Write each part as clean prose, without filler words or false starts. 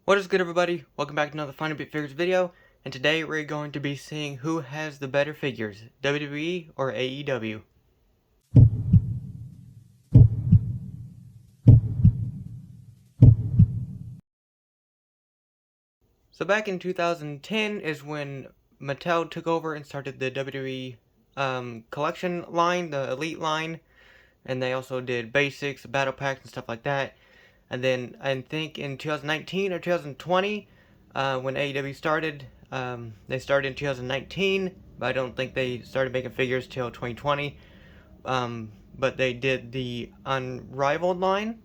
What is good, everybody? Welcome back to another Finding Bit Figures video, and today we're going to be seeing who has the better figures, WWE or AEW. So back in 2010 is when Mattel took over and started the WWE collection line, the Elite line, and they also did basics, battle packs, and stuff like that. And then I think in 2019 or 2020, when AEW started, they started in 2019, but I don't think they started making figures till 2020. But they did the Unrivaled line,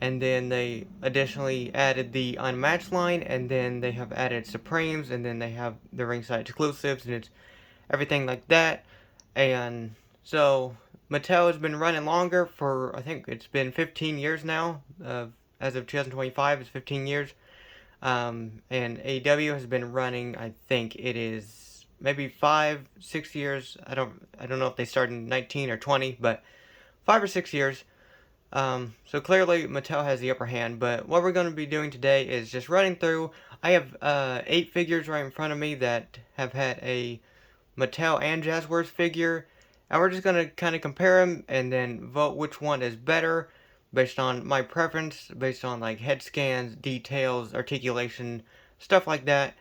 and then they additionally added the Unmatched line, and then they have added Supremes, and then they have the ringside exclusives, and it's everything like that. And so Mattel has been running longer for, I think it's been 15 years now. As of 2025, it's 15 years. And AEW has been running, I think it is maybe 5-6 years. I don't know if they started in 19 or 20, but 5 or 6 years. So clearly Mattel has the upper hand, but what we're going to be doing today is just running through. I have 8 figures right in front of me that have had a Mattel and Jazwares figure, and we're just going to kind of compare them and then vote which one is better based on my preference, based on like head scans, details, articulation, stuff like that.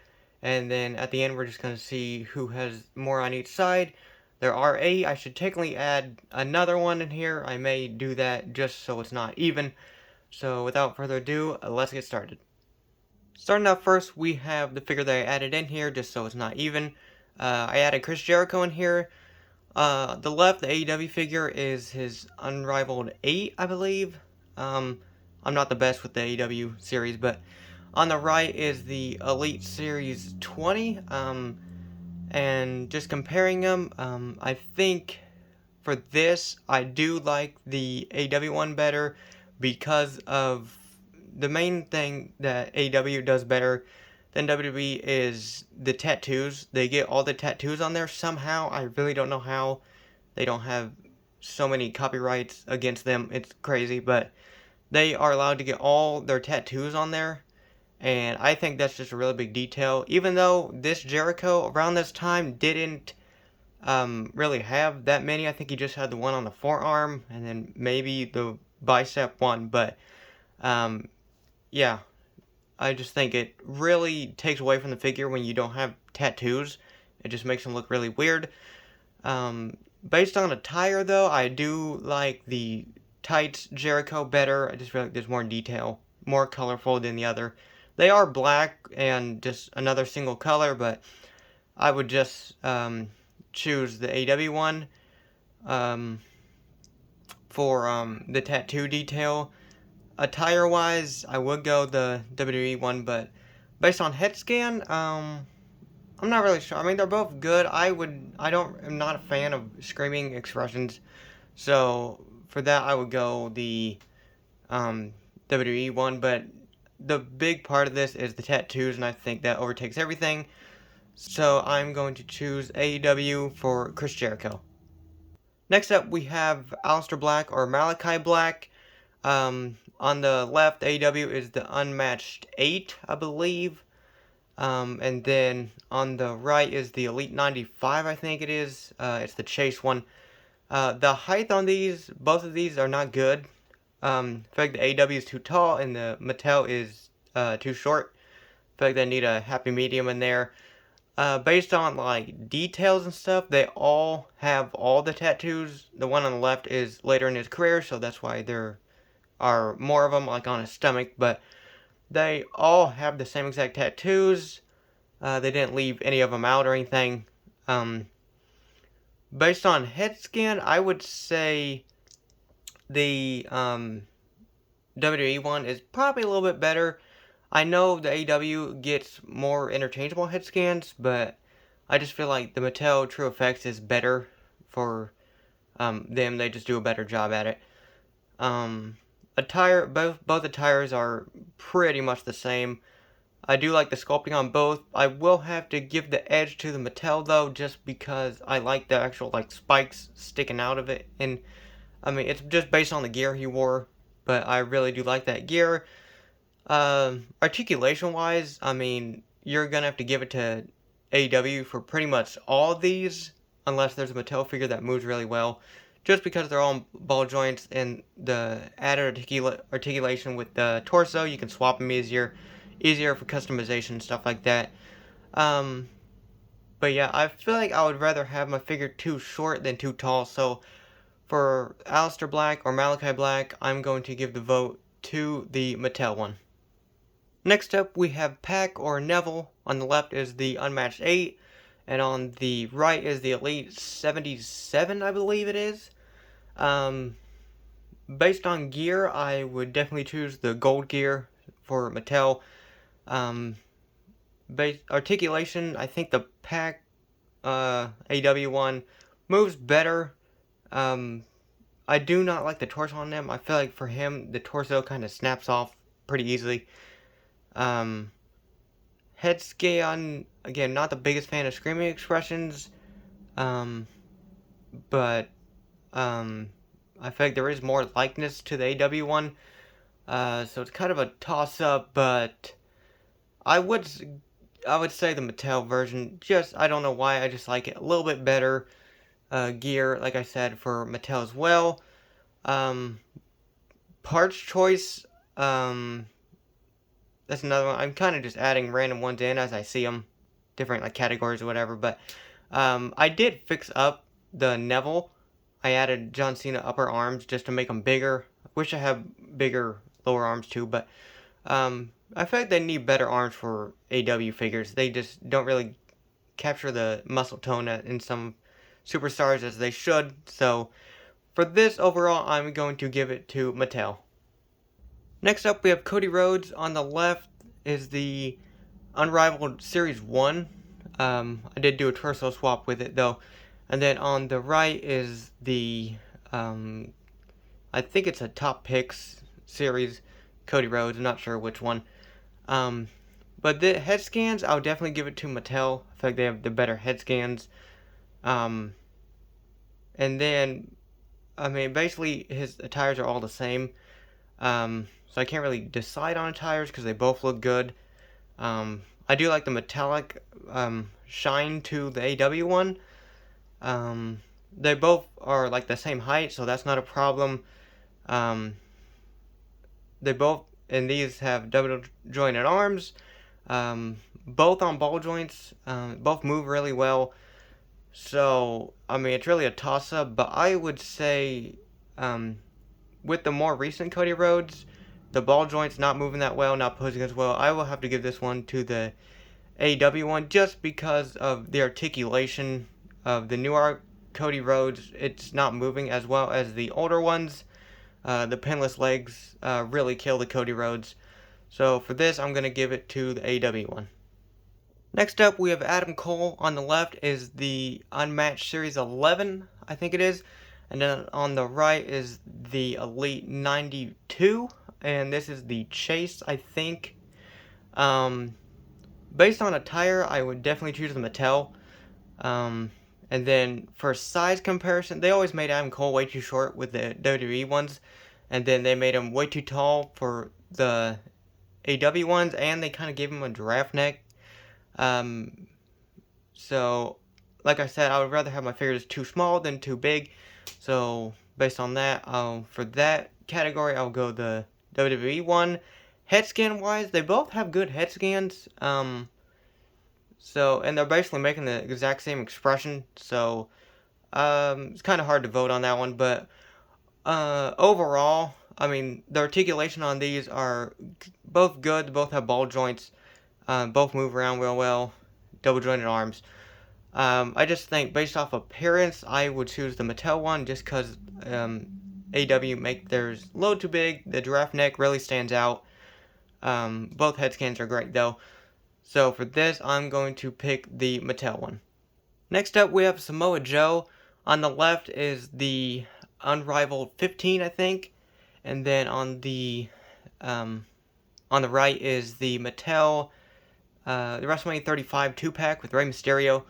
And then at the end we're just going to see who has more on each side. There are 8. I should technically add another one in here. I may do that just so it's not even. So without further ado, let's get started. Starting out first, we have the figure that I added in here just so it's not even. I added Chris Jericho in here. The left, the AEW figure, is his Unrivaled 8, I believe. I'm not the best with the AEW series, but on the right is the Elite Series 20. And just comparing them, I think for this, I do like the AEW one better because of the main thing that AEW does better than WWE is the tattoos. They get all the tattoos on there somehow. I really don't know how. They don't have so many copyrights against them. It's crazy, but they are allowed to get all their tattoos on there. And I think that's just a really big detail. Even though this Jericho around this time didn't really have that many. I think he just had the one on the forearm and then maybe the bicep one. But yeah, I just think it really takes away from the figure when you don't have tattoos. It just makes them look really weird. Based on attire, though, I do like the tights Jericho better. I just feel like there's more detail, more colorful than the other. They are black and just another single color, but I would just choose the AW one for the tattoo detail. Attire-wise, I would go the WWE one, but based on head scan, I'm not really sure. I mean, they're both good. I'm not a fan of screaming expressions, so for that I would go the WWE one. But the big part of this is the tattoos, and I think that overtakes everything. So I'm going to choose AEW for Chris Jericho. Next up, we have Aleister Black or Malakai Black. On the left, AEW is the Unmatched 8, I believe. And then on the right is the Elite 95, I think it is. It's the Chase one. The height on these, both of these are not good. I feel like the AEW is too tall and the Mattel is too short. I feel like they need a happy medium in there. Based on like details and stuff, they all have all the tattoos. The one on the left is later in his career, so that's why there are more of them, like on his stomach. But they all have the same exact tattoos. They didn't leave any of them out or anything. Based on head scan, I would say the WWE one is probably a little bit better. I know the AEW gets more interchangeable head scans, but I just feel like the Mattel True Effects is better for them. They just do a better job at it. Both attires are pretty much the same. I do like the sculpting on both. I will have to give the edge to the Mattel though, just because I like the actual like spikes sticking out of it. And I mean, it's just based on the gear he wore, but I really do like that gear. Articulation-wise, I mean, you're gonna have to give it to AEW for pretty much all of these, unless there's a Mattel figure that moves really well. Just because they're all ball joints and the added articulation with the torso, you can swap them easier for customization and stuff like that. Um, but yeah, I feel like I would rather have my figure too short than too tall, so for Aleister Black or Malakai Black, I'm going to give the vote to the Mattel one. Next up, we have Pac or Neville. On the left is the Unmatched 8, and on the right is the Elite 77, I believe it is. Based on gear, I would definitely choose the gold gear for Mattel. Articulation, I think the Pac AW one moves better. I do not like the torso on them. I feel like for him, the torso kind of snaps off pretty easily. Head scan, again, not the biggest fan of screaming expressions, but I feel like there is more likeness to the AW one, so it's kind of a toss-up, but I would say the Mattel version, just, I don't know why, I just like it a little bit better. Gear, like I said, for Mattel as well. Parts choice, that's another one. I'm kind of just adding random ones in as I see them, different like categories or whatever. But I did fix up the Neville. I added John Cena upper arms just to make them bigger. I wish I had bigger lower arms too, but I feel like they need better arms for AW figures. They just don't really capture the muscle tone in some superstars as they should. So for this overall, I'm going to give it to Mattel. Next up, we have Cody Rhodes. On the left is the Unrivaled Series 1. I did do a torso swap with it, though. And then on the right is the, I think it's a Top Picks series, Cody Rhodes. I'm not sure which one. But the head scans, I would definitely give it to Mattel. I feel like they have the better head scans. And then, I mean, basically his attires are all the same. So I can't really decide on attires because they both look good. I do like the metallic shine to the AW one. They both are like the same height, so that's not a problem. They both, and these have double jointed arms. Both on ball joints. Both move really well. So, I mean, it's really a toss-up, but I would say with the more recent Cody Rhodes, the ball joints not moving that well, not posing as well, I will have to give this one to the AEW one just because of the articulation of the newer Cody Rhodes. It's not moving as well as the older ones. The pinless legs really kill the Cody Rhodes. So for this, I'm going to give it to the AEW one. Next up, we have Adam Cole. On the left is the Unmatched Series 11, I think it is. And then on the right is the Elite 92. And this is the Chase, I think. Based on attire, I would definitely choose the Mattel. And then for size comparison, they always made Adam Cole way too short with the WWE ones. And then they made him way too tall for the AW ones. And they kind of gave him a giraffe neck. So, like I said, I would rather have my figures too small than too big. So, based on that, for that category, I'll go the WWE one. Head scan wise, they both have good head scans. So, and they're basically making the exact same expression. So, it's kind of hard to vote on that one. But, overall, I mean, the articulation on these are both good. They both have ball joints. Both move around real well. Double jointed arms. I just think based off appearance, I would choose the Mattel one just because AW make theirs a little too big. The giraffe neck really stands out. Both head scans are great though. So for this, I'm going to pick the Mattel one. Next up, we have Samoa Joe. On the left is the Unrivaled 15, I think. And then on the right is the Mattel the WrestleMania 35 2-pack with Rey Mysterio.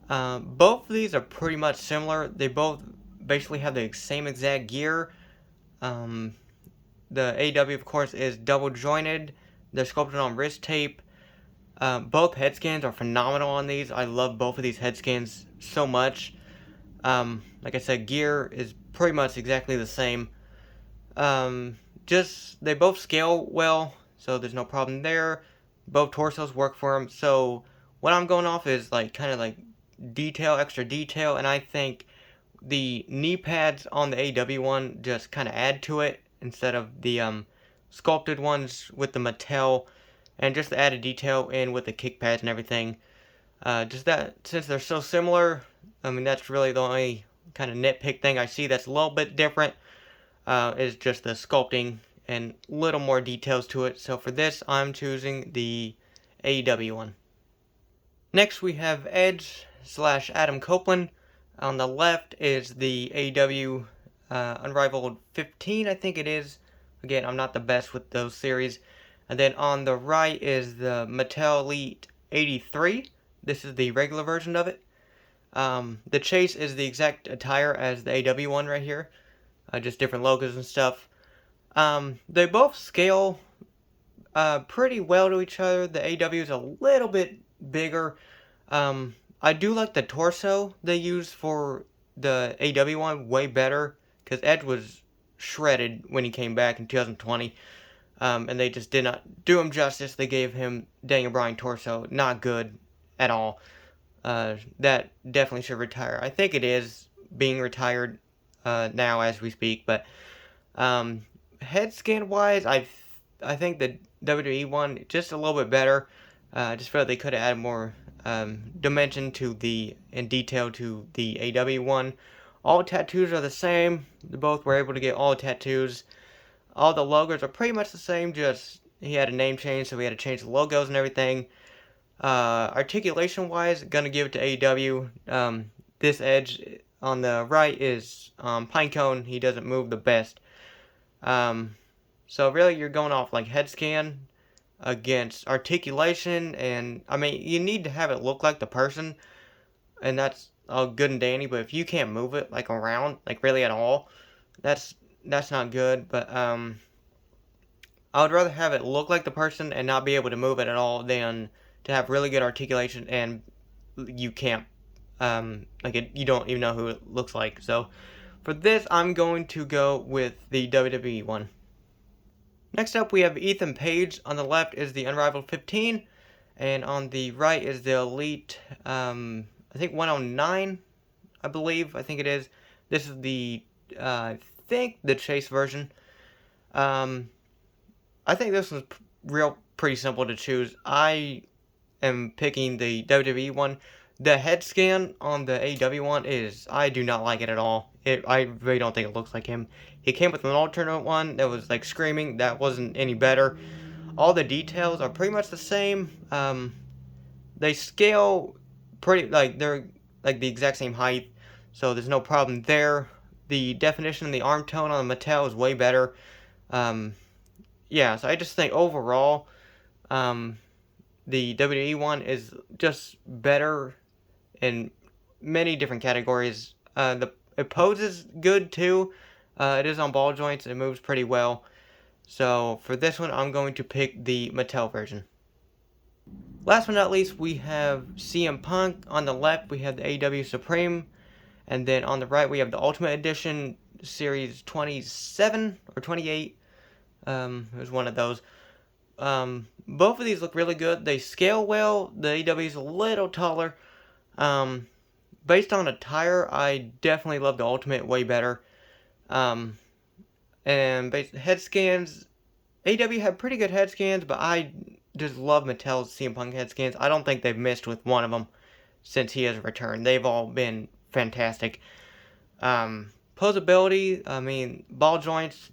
Both of these are pretty much similar. They both basically have the same exact gear. The AEW, of course, is double jointed. They're sculpted on wrist tape. Both head scans are phenomenal on these. I love both of these head scans so much. Like I said, gear is pretty much exactly the same. Just they both scale well, so there's no problem there. Both torsos work for them. So what I'm going off is like kind of like detail, extra detail, and I think the knee pads on the AEW one just kind of add to it instead of the sculpted ones with the Mattel, and just the added detail in with the kick pads and everything. Just that, since they're so similar, I mean, that's really the only kind of nitpick thing I see that's a little bit different, is just the sculpting and little more details to it. So for this, I'm choosing the AEW one. Next, we have Edge / Adam Copeland. On the left is the AEW Unrivaled 15, I think it is. Again, I'm not the best with those series. And then on the right is the Mattel Elite 83. This is the regular version of it. The chase is the exact attire as the AEW one right here. Just different logos and stuff. They both scale pretty well to each other. The AEW is a little bit bigger. I do like the torso they use for the AEW one way better, because Edge was shredded when he came back in 2020. And they just did not do him justice. They gave him Daniel Bryan torso. Not good at all. That definitely should retire. I think it is being retired now as we speak. But head scan wise, I think the WWE one just a little bit better. I just feel like they could have added more dimension to and detail to the AEW one. All tattoos are the same. They both were able to get all tattoos. All the logos are pretty much the same, just he had a name change, so we had to change the logos and everything. Articulation wise, gonna give it to AEW. This Edge on the right is Pinecone. He doesn't move the best. So really you're going off like head scan against articulation, and I mean you need to have it look like the person, and that's all good and dandy, but if you can't move it like around, like really at all, that's not good. But I would rather have it look like the person and not be able to move it at all than to have really good articulation and you can't you don't even know who it looks like. So for this, I'm going to go with the WWE one. Next up, we have Ethan Page. On the left is the Unrivaled 15, and on the right is the Elite, I think 109, I believe. I think it is. This is the, I think the Chase version. I think this one's pretty simple to choose. I am picking the WWE one. The head scan on the AEW one I do not like it at all. I really don't think it looks like him. He came with an alternate one that was like screaming. That wasn't any better. All the details are pretty much the same. They scale pretty, like they're like the exact same height, so there's no problem there. The definition and the arm tone on the Mattel is way better. Yeah, so I just think overall, the WWE one is just better in many different categories. It poses good too. It is on ball joints. It moves pretty well. So for this one, I'm going to pick the Mattel version. Last but not least, we have CM Punk. On the left, we have the AEW Supreme. And then on the right, we have the Ultimate Edition Series 27 or 28. It was one of those. Both of these look really good. They scale well. The AEW is a little taller. Based on attire, I definitely love the Ultimate way better. And based head scans, AEW had pretty good head scans, but I just love Mattel's CM Punk head scans. I don't think they've missed with one of them since he has returned. They've all been fantastic. Posability, I mean, ball joints,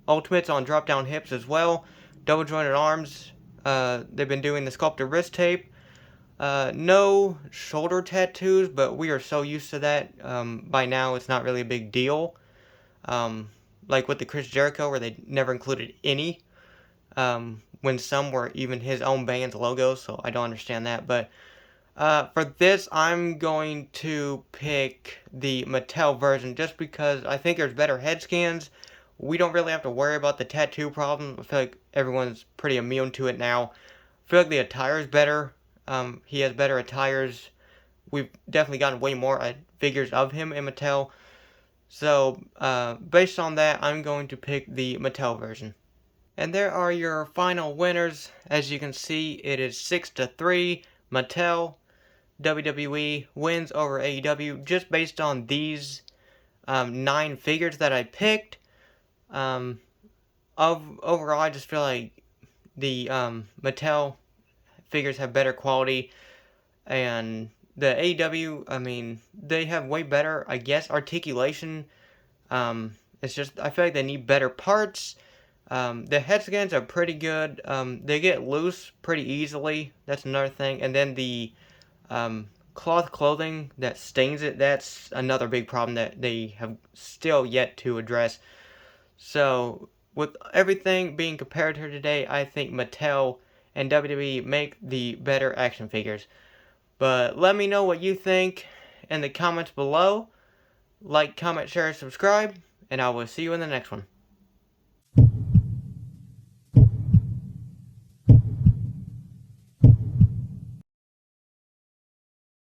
Ultimates on drop down hips as well. Double jointed arms. They've been doing the sculpted wrist tape. No shoulder tattoos, but we are so used to that. By now, it's not really a big deal. Like with the Chris Jericho, where they never included any. When some were even his own band's logos, so I don't understand that. But for this, I'm going to pick the Mattel version just because I think there's better head scans we don't really have to worry about the tattoo problem. I feel like everyone's pretty immune to it now. I feel like the attire is better. He has better attires. We've definitely gotten way more figures of him in Mattel. So, based on that, I'm going to pick the Mattel version. And there are your final winners. As you can see, it is 6-3. Mattel, WWE wins over AEW just based on these 9 figures that I picked. Overall, I just feel like the Mattel figures have better quality, and the AEW, I mean, they have way better, I guess, articulation. It's just, I feel like they need better parts. The head scans are pretty good. They get loose pretty easily. That's another thing. And then the cloth clothing that stains it, that's another big problem that they have still yet to address. So, with everything being compared here today, I think Mattel and WWE make the better action figures. But let me know what you think in the comments below. Like, comment, share, subscribe, and I will see you in the next one.